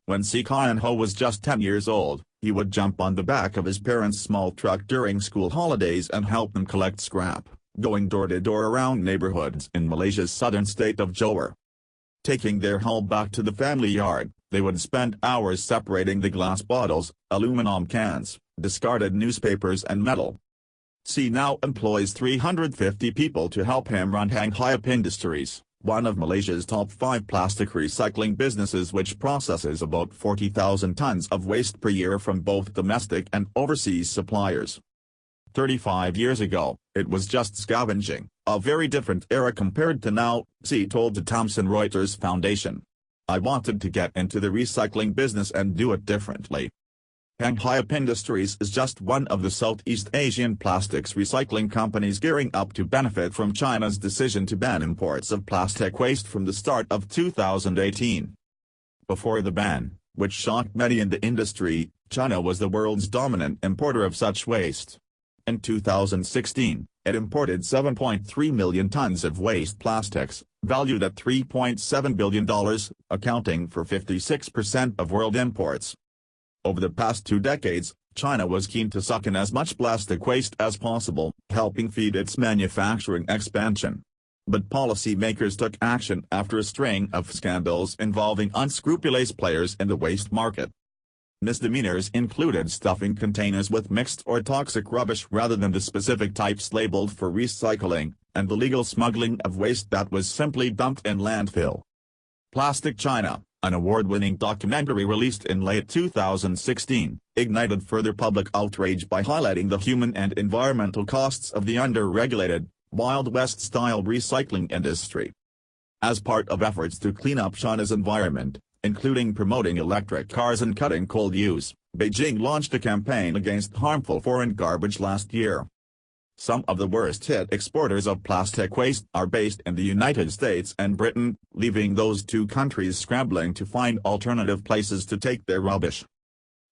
When Seah Kian Hoe was just 10 years old, he would jump on the back of his parents' small truck during school holidays and help them collect scrap, going door to door around neighborhoods in Malaysia's southern state of Johor. Taking their haul back to the family yard, they would spend hours separating the glass bottles, aluminum cans, discarded newspapers and metal. Seah now employs 350 people to help him run Heng Hiap Industries, one of Malaysia's top 5 plastic recycling businesses, which processes about 40,000 tons of waste per year from both domestic and overseas suppliers. 35 years ago, it was just scavenging, a very different era compared to now, Seah told the Thomson Reuters Foundation. I wanted to get into the recycling business and do it differently. Heng Hiap Industries is just one of the Southeast Asian plastics recycling companies gearing up to benefit from China's decision to ban imports of plastic waste from the start of 2018. Before the ban, which shocked many in the industry, China was the world's dominant importer of such waste. In 2016, it imported 7.3 million tons of waste plastics, valued at $3.7 billion, accounting for 56% of world imports. Over the past 2 decades, China was keen to suck in as much plastic waste as possible, helping feed its manufacturing expansion. But policymakers took action after a string of scandals involving unscrupulous players in the waste market. Misdemeanors included stuffing containers with mixed or toxic rubbish rather than the specific types labeled for recycling, and the legal smuggling of waste that was simply dumped in landfill. Plastic China, an award-winning documentary released in late 2016, ignited further public outrage by highlighting the human and environmental costs of the under-regulated, Wild West-style recycling industry. As part of efforts to clean up China's environment, including promoting electric cars and cutting coal use, Beijing launched a campaign against harmful foreign garbage last year. Some of the worst-hit exporters of plastic waste are based in the United States and Britain, leaving those 2 countries scrambling to find alternative places to take their rubbish.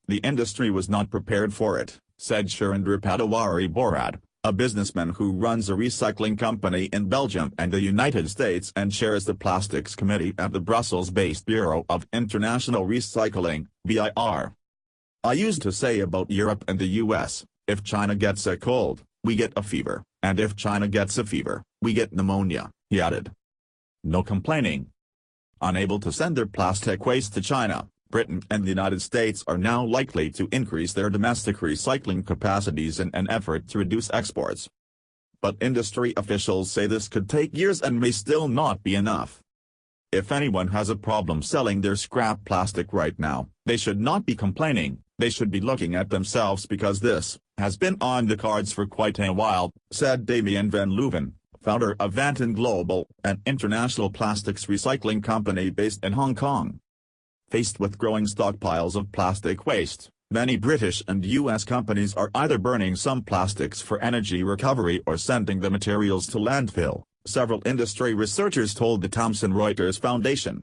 The industry was not prepared for it, said Surendra Padawari Borad, a businessman who runs a recycling company in Belgium and the United States and chairs the Plastics Committee at the Brussels-based Bureau of International Recycling, BIR. I used to say about Europe and the US, if China gets a cold, we get a fever, and if China gets a fever, we get pneumonia, he added. No complaining. Unable to send their plastic waste to China, Britain and the United States are now likely to increase their domestic recycling capacities in an effort to reduce exports. But industry officials say this could take years and may still not be enough. If anyone has a problem selling their scrap plastic right now, they should not be complaining, they should be looking at themselves, because this has been on the cards for quite a while, said Damien Van Leuven, founder of Vanton Global, an international plastics recycling company based in Hong Kong. Faced with growing stockpiles of plastic waste, many British and US companies are either burning some plastics for energy recovery or sending the materials to landfill, several industry researchers told the Thomson Reuters Foundation.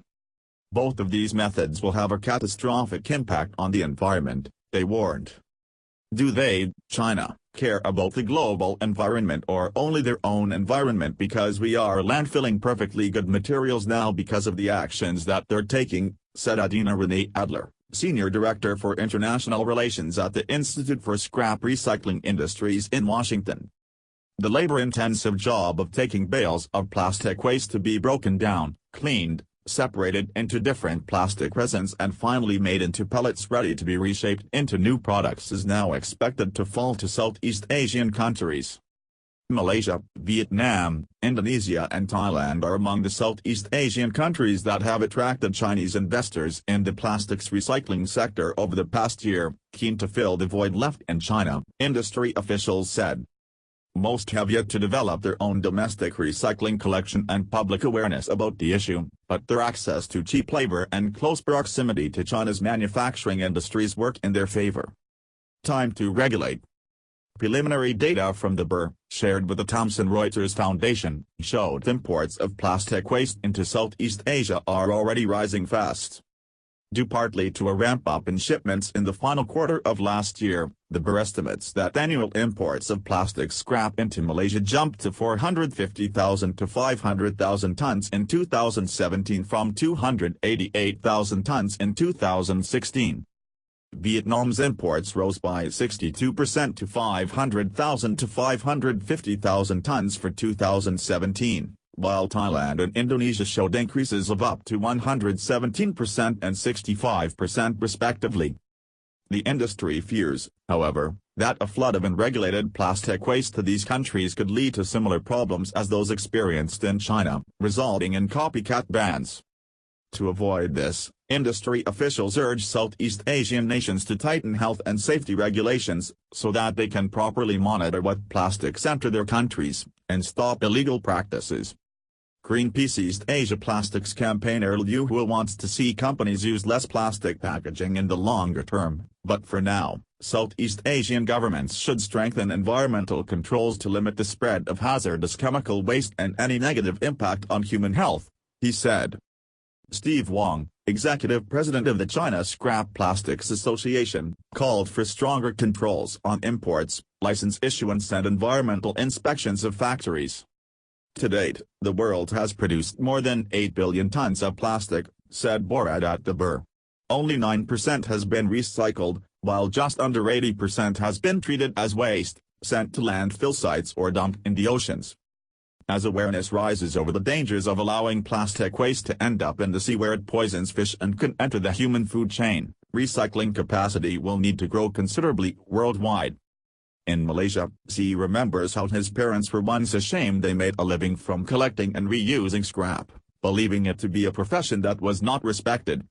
Both of these methods will have a catastrophic impact on the environment, they warned. Do they, China, care about the global environment or only their own environment? Because we are landfilling perfectly good materials now because of the actions that they're taking, said Adina Renee Adler, Senior Director for International Relations at the Institute for Scrap Recycling Industries in Washington. The labor-intensive job of taking bales of plastic waste to be broken down, cleaned, separated into different plastic resins and finally made into pellets ready to be reshaped into new products is now expected to fall to Southeast Asian countries. Malaysia, Vietnam, Indonesia and Thailand are among the Southeast Asian countries that have attracted Chinese investors in the plastics recycling sector over the past year, keen to fill the void left in China, industry officials said. Most have yet to develop their own domestic recycling collection and public awareness about the issue, but their access to cheap labor and close proximity to China's manufacturing industries work in their favor. Time to regulate. Preliminary data from the BIR, shared with the Thomson Reuters Foundation, showed imports of plastic waste into Southeast Asia are already rising fast. Due partly to a ramp-up in shipments in the final quarter of last year, the BER estimates that annual imports of plastic scrap into Malaysia jumped to 450,000 to 500,000 tons in 2017 from 288,000 tons in 2016. Vietnam's imports rose by 62% to 500,000 to 550,000 tons for 2017. While Thailand and Indonesia showed increases of up to 117% and 65% respectively. The industry fears, however, that a flood of unregulated plastic waste to these countries could lead to similar problems as those experienced in China, resulting in copycat bans. To avoid this, industry officials urge Southeast Asian nations to tighten health and safety regulations, so that they can properly monitor what plastics enter their countries, and stop illegal practices. Greenpeace East Asia Plastics campaigner Liu Hua wants to see companies use less plastic packaging in the longer term, but for now, Southeast Asian governments should strengthen environmental controls to limit the spread of hazardous chemical waste and any negative impact on human health, he said. Steve Wong, executive president of the China Scrap Plastics Association, called for stronger controls on imports, license issuance and environmental inspections of factories. To date, the world has produced more than 8 billion tons of plastic, said Borad at the BER. Only 9% has been recycled, while just under 80% has been treated as waste, sent to landfill sites or dumped in the oceans. As awareness rises over the dangers of allowing plastic waste to end up in the sea where it poisons fish and can enter the human food chain, recycling capacity will need to grow considerably worldwide. In Malaysia, Seah remembers how his parents were once ashamed they made a living from collecting and reusing scrap, believing it to be a profession that was not respected.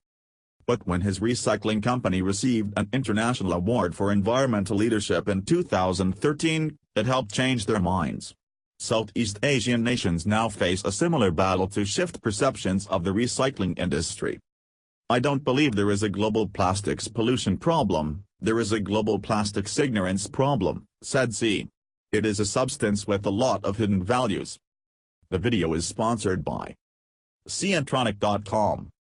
But when his recycling company received an international award for environmental leadership in 2013, it helped change their minds. Southeast Asian nations now face a similar battle to shift perceptions of the recycling industry. I don't believe there is a global plastics pollution problem, there is a global plastics ignorance problem, said Seah. It is a substance with a lot of hidden values. The video is sponsored by Seatronic.com.